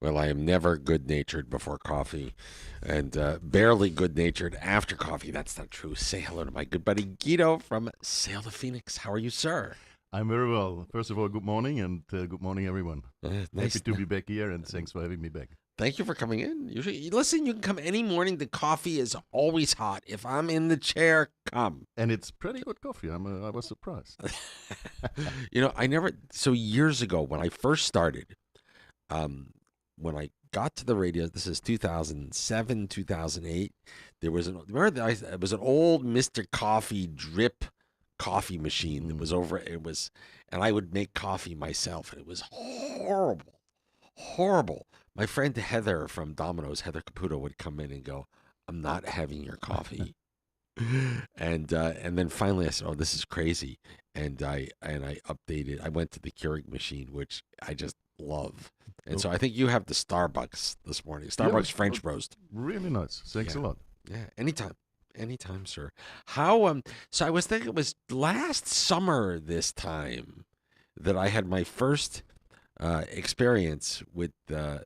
Well, I am never good-natured before coffee, and barely good-natured after coffee. That's not true. Say hello to my good buddy Guido from Sail the Phoenix. How are you, sir? I'm very well. First of all, good morning and good morning, everyone. Happy Nice. to be back here and thanks for having me back. Thank you for coming in. Usually, listen, you can come any morning. The coffee is always hot. If I'm in the chair, come. And it's pretty good coffee. I was surprised. I never. So years ago, when I first started, um, when I got to the radio, this is 2007, 2008. There was it was an old Mr. Coffee drip coffee machine that Mm. was over. It was, and I would make coffee myself, and it was horrible, horrible. My friend Heather from Domino's, Heather Caputo, would come in and go, "I'm not having your coffee." And then finally I said, "Oh, this is crazy," and I updated. I went to the Keurig machine, which I just love, and Oh, so I think you have the Starbucks this morning, yeah, Starbucks French roast. really nice. Thanks Yeah, a lot. yeah, anytime, sir. How? So I was thinking it was last summer this time that I had my first experience with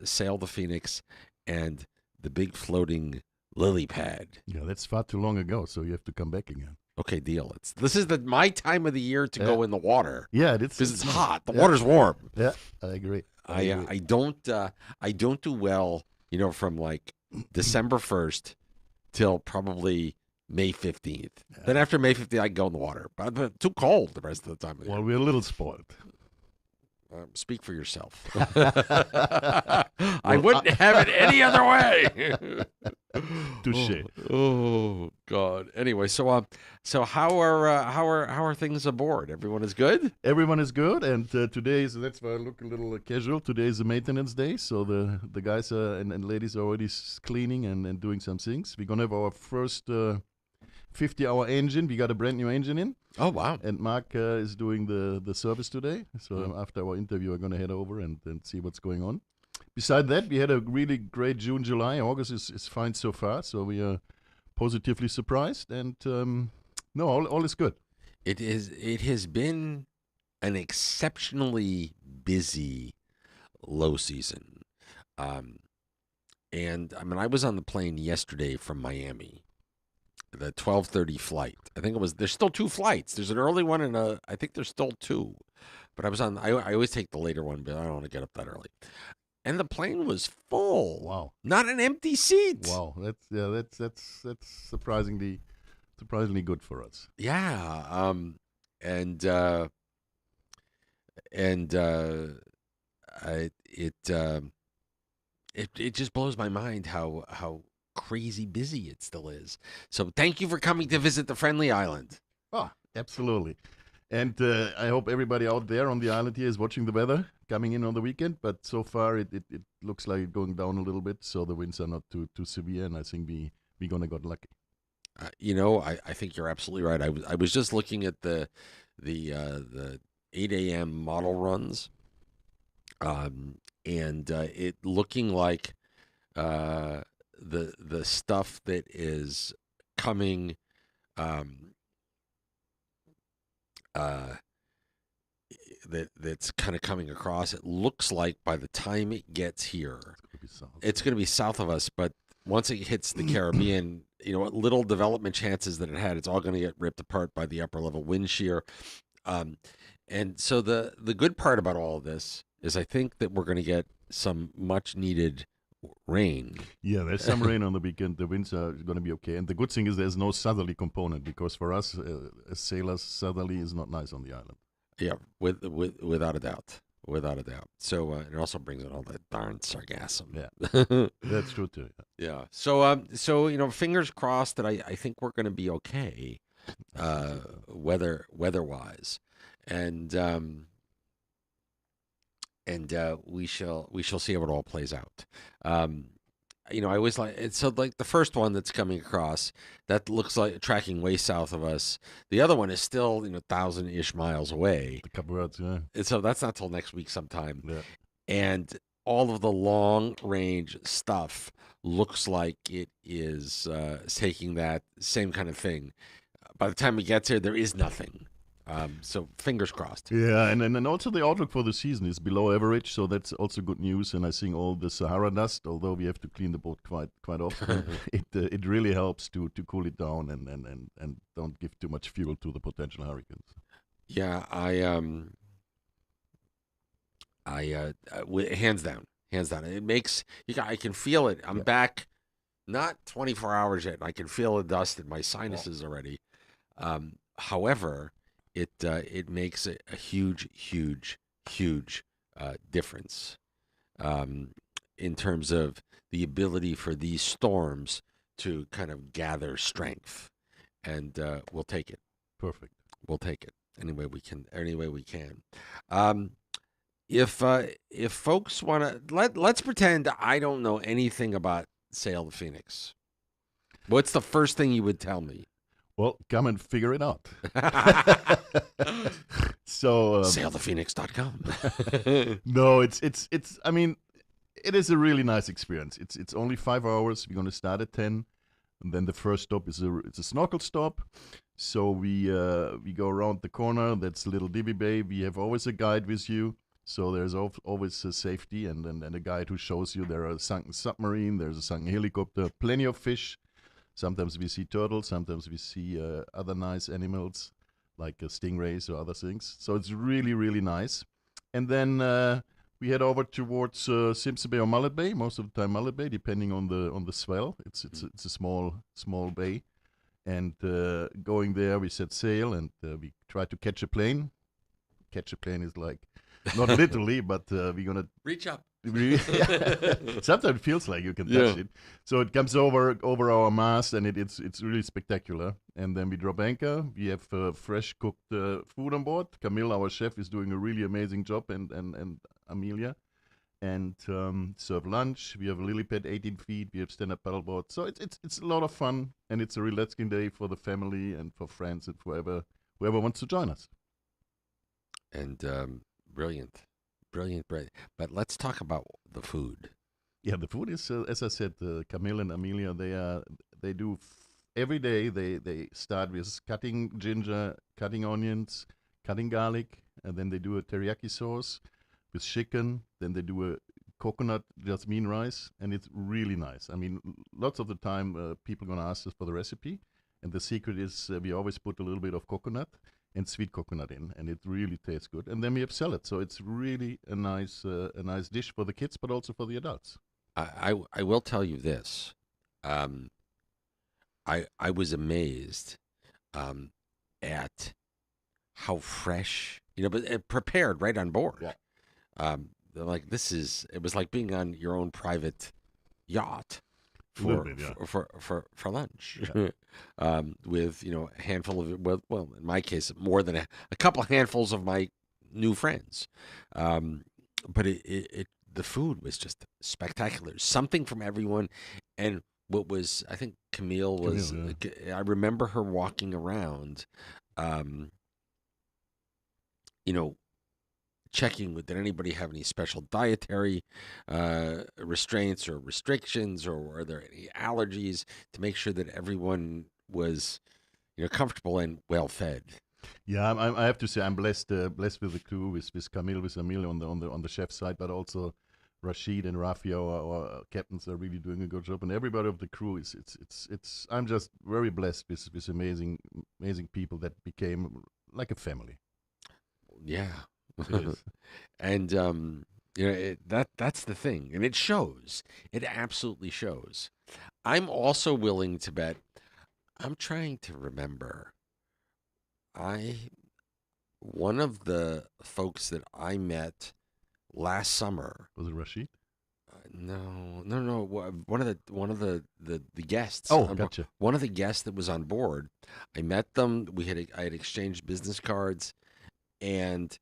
Sail the Phoenix and the big floating lily pad. Yeah, that's far too long ago, so you have to come back again. Okay, deal. This is my time of the year to Yeah, go in the water yeah, because it's nice. hot. The Yeah, water's warm. yeah, I agree. I I uh, agree. I don't uh, I don't do well, from like December 1st till probably May 15th. Then Yeah. after May 15th, I go in the water, but too cold the rest of the time of the Well, year. we're a little spoiled. Speak for yourself. I Well, wouldn't have it any other way. touche. Oh God. Anyway, so how are things aboard? Everyone is good? Everyone is good, and today is that's why I look a little casual. Today is a maintenance day, so the guys and ladies are already cleaning and doing some things. We're gonna have our first 50-hour engine. We got a brand new engine in, Oh wow. and Mark is doing the service today. So Mm. after our interview, we're gonna head over and see what's going on. Beside that, we had a really great June, July. August is fine so far, so we are positively surprised, and no, all is good. It has been an exceptionally busy low season. Um, and I mean I was on the plane yesterday from Miami, the 12:30 flight. I think there's still two flights. There's an early one and I think there's still two. But I always take the later one, but I don't want to get up that early. And the plane was full. Wow. Not an empty seat. Wow, that's surprisingly good for us. Yeah. And uh and I, it just blows my mind how crazy busy it still is. So thank you for coming to visit the friendly island. Oh, absolutely. And I hope everybody out there on the island here is watching the weather coming in on the weekend. But so far, it looks like it's going down a little bit, so the winds are not too severe, and I think we gonna got lucky. I think you're absolutely right. I was just looking at the 8 a.m. model runs, and it looking like the stuff that is coming, um, uh, that's kind of coming across. It looks like by the time it gets here, Could be south. it's going to be south of us. But once it hits the Caribbean, what little development chances that it had, it's all going to get ripped apart by the upper level wind shear. Um, and so the good part about all of this is I think that we're going to get some much needed rain. Yeah, there's some rain on the weekend. The winds are going to be okay. And the good thing is there's no southerly component because for us as sailors, southerly is not nice on the island. Yeah, without a doubt, without a doubt. So it also brings in all that darn sargassum. Yeah, that's true too. Yeah. So fingers crossed that I think we're going to be okay, weather-wise, and we shall see how it all plays out. Um, I always like it. So like the first one that's coming across that looks like tracking way south of us. The other one is still 1,000-ish miles away, The Cape Verdes, yeah. and so that's not till next week sometime. Yeah. And all of the long range stuff looks like it is taking that same kind of thing. By the time we get there is nothing. So fingers crossed. Yeah, and also the outlook for the season is below average, so that's also good news. And I think all the Sahara dust, although we have to clean the boat quite often, it really helps to cool it down and don't give too much fuel to the potential hurricanes. Yeah, hands down, hands down. It makes I can feel it. I'm Yeah. back, not 24 hours yet. I can feel the dust in my Wow. sinuses already. However, it makes a huge, huge, huge difference um, in terms of the ability for these storms to kind of gather strength, and we'll take it. Perfect. We'll take it any way we can. Any way we can. Um, if folks want to let's pretend I don't know anything about Sail the Phoenix. What's the first thing you would tell me? Well, come and figure it out. So SailThePhoenix.com. no, it's. I mean, it is a really nice experience. It's only 5 hours. We're gonna start at 10, and then the first stop is it's a snorkel stop. So we go around the corner. That's Little Dibby Bay. We have always a guide with you. So there's always safety and a guide who shows you there are a sunken submarine, there's a sunken helicopter, plenty of fish. Sometimes we see turtles, sometimes we see other nice animals like stingrays or other things. So it's really, really nice. And then we head over towards Simpson Bay or Mullet Bay. Most of the time Mullet Bay, depending on the swell. It's a small bay. And going there, we set sail and we try to catch a plane. Catch a plane is like not literally, but we're gonna Reach up. sometimes it feels like you can touch Yeah. it. So it comes over our mast, and it's really spectacular. And then we drop anchor. We have fresh cooked food on board. Camille, our chef, is doing a really amazing job, and Amelia. And serve lunch. We have a lily pad 18 feet. We have stand-up paddleboard. So it's a lot of fun, and it's a relaxing day for the family and for friends and whoever wants to join us. And brilliant, brilliant, brilliant. But let's talk about the food. Yeah, the food is, as I said, Camille and Amelia. They do every day. They start with cutting ginger, cutting onions, cutting garlic, and then they do a teriyaki sauce with chicken. Then they do a coconut jasmine rice, and it's really nice. I mean, lots of the time people gonna ask us for the recipe, and the secret is we always put a little bit of coconut and sweet coconut in, and it really tastes good. And then we have salad, so it's really a nice dish for the kids, but also for the adults. I will tell you this. Um, I was amazed um, at how fresh, but prepared right on board. Yeah. They're like it was like being on your own private yacht A little for bit, yeah. for lunch. Yeah. With a handful of well in my case more than a couple handfuls of my new friends. But the food was just spectacular. Something from everyone, and what was I think Camille was. Camille, I remember her walking around, um, you know, checking with did anybody have any special dietary restraints or restrictions, or were there any allergies to make sure that everyone was comfortable and well fed. Yeah, I have to say I'm blessed with the crew with Camille, with Emil on the chef side, but also Rashid and Rafi, our captains, are really doing a good job, and everybody of the crew is it's. I'm just very blessed with amazing people that became like a family. Yeah. It is. And that's the thing, and it shows. It absolutely shows. I'm also willing to bet. I'm trying to remember. I One of the folks that I met last summer. Was it Rashid? No, no, no. One of the guests. Oh, gotcha. One of the guests that was on board. I met them. I had exchanged business cards, and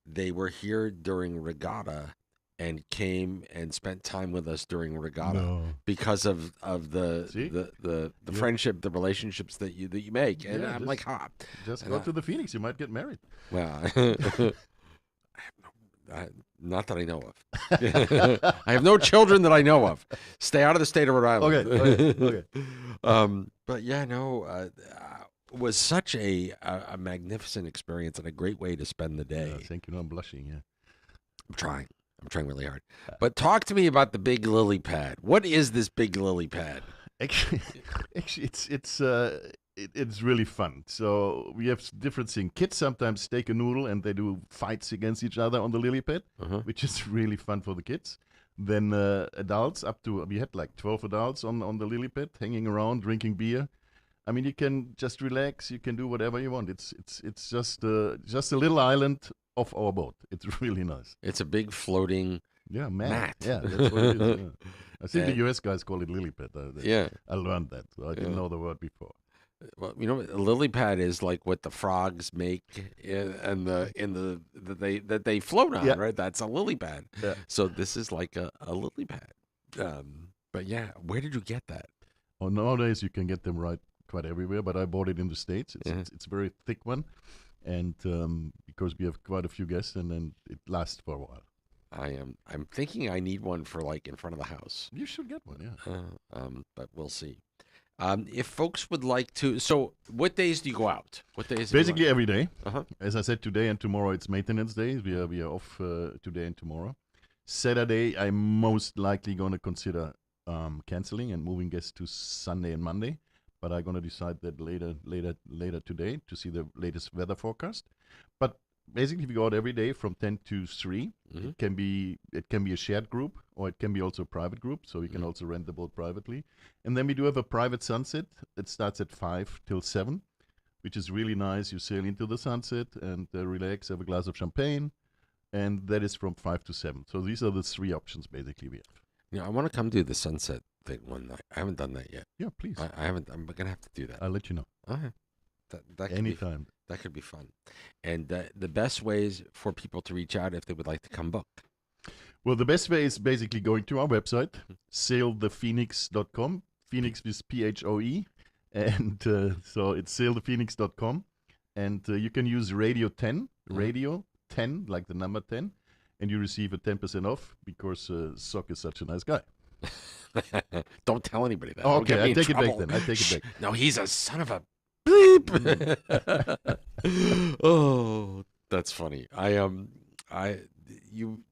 they were here during regatta and came and spent time with us during regatta No. because of See? the Yeah. friendship, the relationships that you make. And Yeah, I'm like, ha. Just And go to the Phoenix. You might get married. Well, not that I know of. I have no children that I know of. Stay out of the state of Rhode Island. Okay. But yeah, no. was such a magnificent experience and a great way to spend the Yeah, day. thank you. No, I'm blushing. Yeah. I'm trying. I'm trying really hard. But talk to me about the big lily pad. What is this big lily pad? Actually, actually, it's really fun. So we have different things. Kids sometimes take a noodle and they do fights against each other on the lily pad, Uh-huh. which is really fun for the kids. Then adults, up to we had like 12 adults on the lily pad, hanging around, drinking beer. I mean, you can just relax. You can do whatever you want. It's just a little island off our boat. It's really nice. It's a big floating Yeah, mat. Yeah, that's what it is. Yeah. I think the And US guys call it lily pad. yeah, I learned that. So I didn't yeah. know the word before. Well, a lily pad is like what the frogs make and that they float on, Yeah, right? That's a lily pad. yeah. So this is like a lily pad. But yeah, where did you get that? Oh, nowadays you can get them right quite everywhere, but I bought it in the States. Yeah. It's a very thick one, and because we have quite a few guests, and then it lasts for a while. I'm thinking I need one for like in front of the house. You should get one, yeah. But we'll see. If folks would like to, so what days do you go out? What days? Basically every day. Uh-huh. As I said, today and tomorrow it's maintenance days. We are off today and tomorrow. Saturday, I'm most likely going to consider canceling and moving guests to Sunday and Monday. But I'm going to decide that later today to see the latest weather forecast. But basically, we go out every day from 10 to 3. Mhm. It can be a shared group or it can be also a private group. So you can Mhm. also rent the boat privately. And then we do have a private sunset. It starts at 5 till 7, which is really nice. You sail into the sunset and relax, have a glass of champagne, and that is from 5 to 7. So these are the 3 options basically we have. I want to come do the sunset thing one night. I haven't done that yet. Yeah, please. I haven't. I'm gonna have to do that. I'll let you know. Okay. That could Anytime. that could be fun. And the best ways for people to reach out if they would like to come book. Well, the best way is basically going to our website, sailthephoenix.com, Phoenix with PHOE. And so it's sailthephoenix.com. And you can use Radio 10, Radio 10, like the number 10, and you receive a 10% off because Sock is such a nice guy. Don't tell anybody that. Oh, Don't get okay, me I in take it back trouble. then. I take it Shh. back. No, he's a son of a beep. Oh, that's funny. You.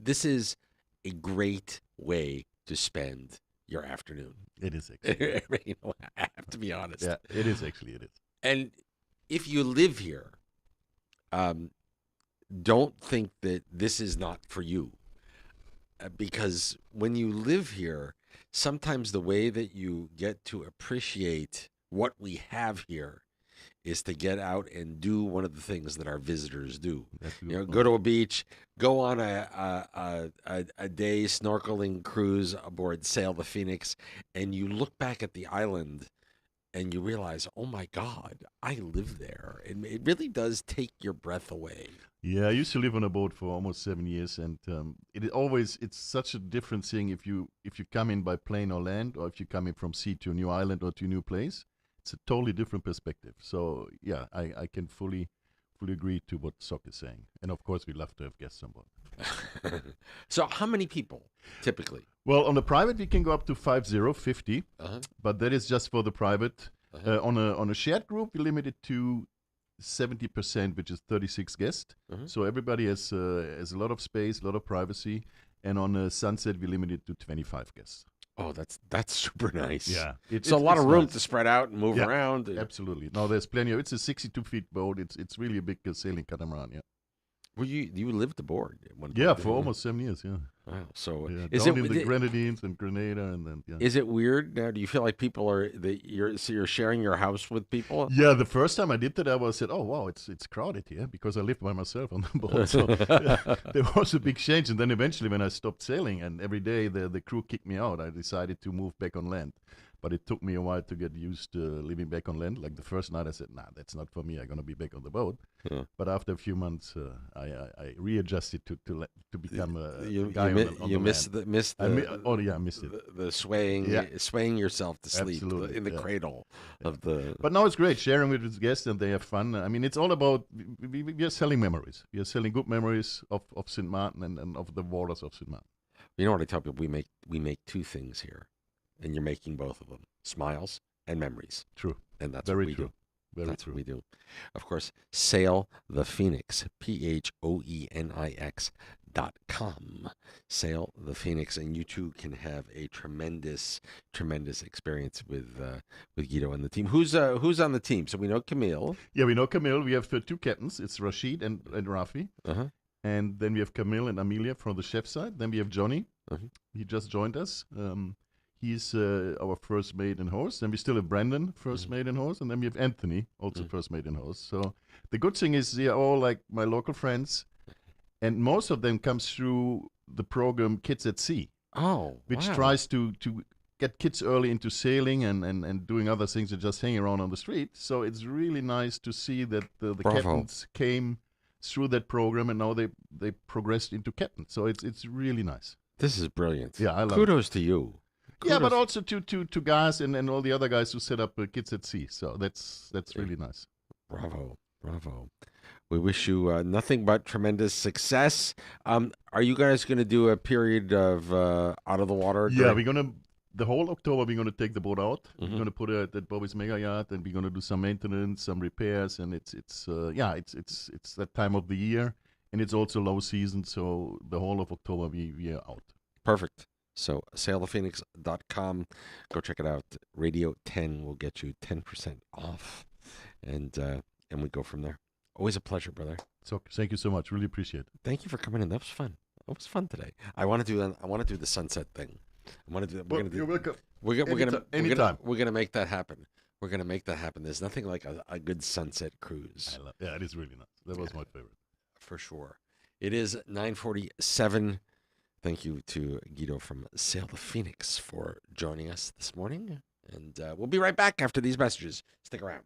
This is a great way to spend your afternoon. It is actually. I have to be honest. Yeah, it is actually. It is. And if you live here, don't think that this is not for you. Because when you live here, sometimes the way that you get to appreciate what we have here is to get out and do one of the things that our visitors do. That's a You good know, point. go to a beach, go on a day snorkeling cruise aboard Sail the Phoenix, and you look back at the island and you realize, oh my God, I live there. And it really does take your breath away. Yeah, I used to live on a boat for almost 7 years, and it's such a different thing if you come in by plane or land, or if you come in from sea to a new island or to a new place. It's a totally different perspective. So yeah, I can fully agree to what Sok is saying, and of course we love to have guests on board. So how many people typically? Well, on the private we can go up to 50, Uh-huh. but that is just for the private. Uh-huh. On a shared group we limit it to 70%, which is 36 guests. Uh-huh. So everybody has a lot of space, a lot of privacy. And on a sunset, we limit it to 25 guests. Oh, that's super nice. Yeah. So a lot of room nice. to spread out and move Yeah, around. Absolutely. No, there's plenty of. It's a 62-feet boat. It's really a big sailing catamaran. Yeah. Well, you lived aboard at one point. Yeah, didn't for you? almost 7 years. Yeah. Wow. So Yeah. is Down it in the Grenadines and Grenada, and then yeah. is it weird now? Do you feel like people are you're sharing your house with people? Yeah, the first time I did that, I said, "Oh wow, it's crowded here," because I lived by myself on the boat. So there was a big change, and then eventually, when I stopped sailing, and every day the crew kicked me out, I decided to move back on land. But it took me a while to get used to living back on land. Like the first night, I said, "Nah, that's not for me. I'm gonna be back on the boat." Yeah. But after a few months, I readjusted to become a You guy on you the miss land. the I missed it. the swaying Yeah. swaying yourself to sleep Absolutely, in the yeah. cradle of the. But now it's great sharing with guests, and they have fun. I mean, it's all about we are selling memories. We are selling good memories of St. Martin and of the waters of St. Martin. You know what I tell people? We make two things here, and you're making both of them: smiles and memories. True. And that's Very what we true. do. Very That's true. what we do. Of course, Sail the Phoenix, Phoenix.com. Sail the Phoenix, and you too can have a tremendous, tremendous experience with Guido and the team. Who's on the team? So we know Camille. Yeah, we know Camille. We have two captains. It's Rashid and Rafi. Uh-huh. And then we have Camille and Amelia from the chef side. Then we have Johnny. Uh-huh. He just joined us. He's our first mate and host. Then we still have Brandon, first mate and host. And then we have Anthony, also first mate and host. So the good thing is they are all like my local friends. And most of them comes through the program Kids at Sea, Oh, which wow. tries to get kids early into sailing and doing other things than just hanging around on the street. So it's really nice to see that the Bravo. captains came through that program and now they progressed into captains. So it's really nice. This is brilliant. Yeah, I love Kudos to you. Yeah, but Kudos. also to guys and all the other guys who set up Kids at Sea. So that's really nice. Bravo. Bravo. We wish you nothing but tremendous success. Are you guys going to do a period of out of the water? Yeah, we're gonna the whole October we're gonna take the boat out. Mhm. We're gonna put it at Bobby's Mega Yacht, and we're gonna do some maintenance, some repairs, and it's that time of the year, and it's also low season, so the whole of October we are out. Perfect. So sailthephoenix.com. Go check it out. Radio 10 will get you 10% off. And we go from there. Always a pleasure, brother. So thank you so much. Really appreciate it. Thank you for coming in. That was fun. That was fun today. I want to do the sunset thing. I want to do. You're welcome. We're Anytime. gonna make that happen. We're gonna make that happen. There's nothing like a good sunset cruise. Yeah, it is really nice. That was my favorite. For sure. It is 9:47. Thank you to Guido from Sail the Phoenix for joining us this morning. And we'll be right back after these messages. Stick around.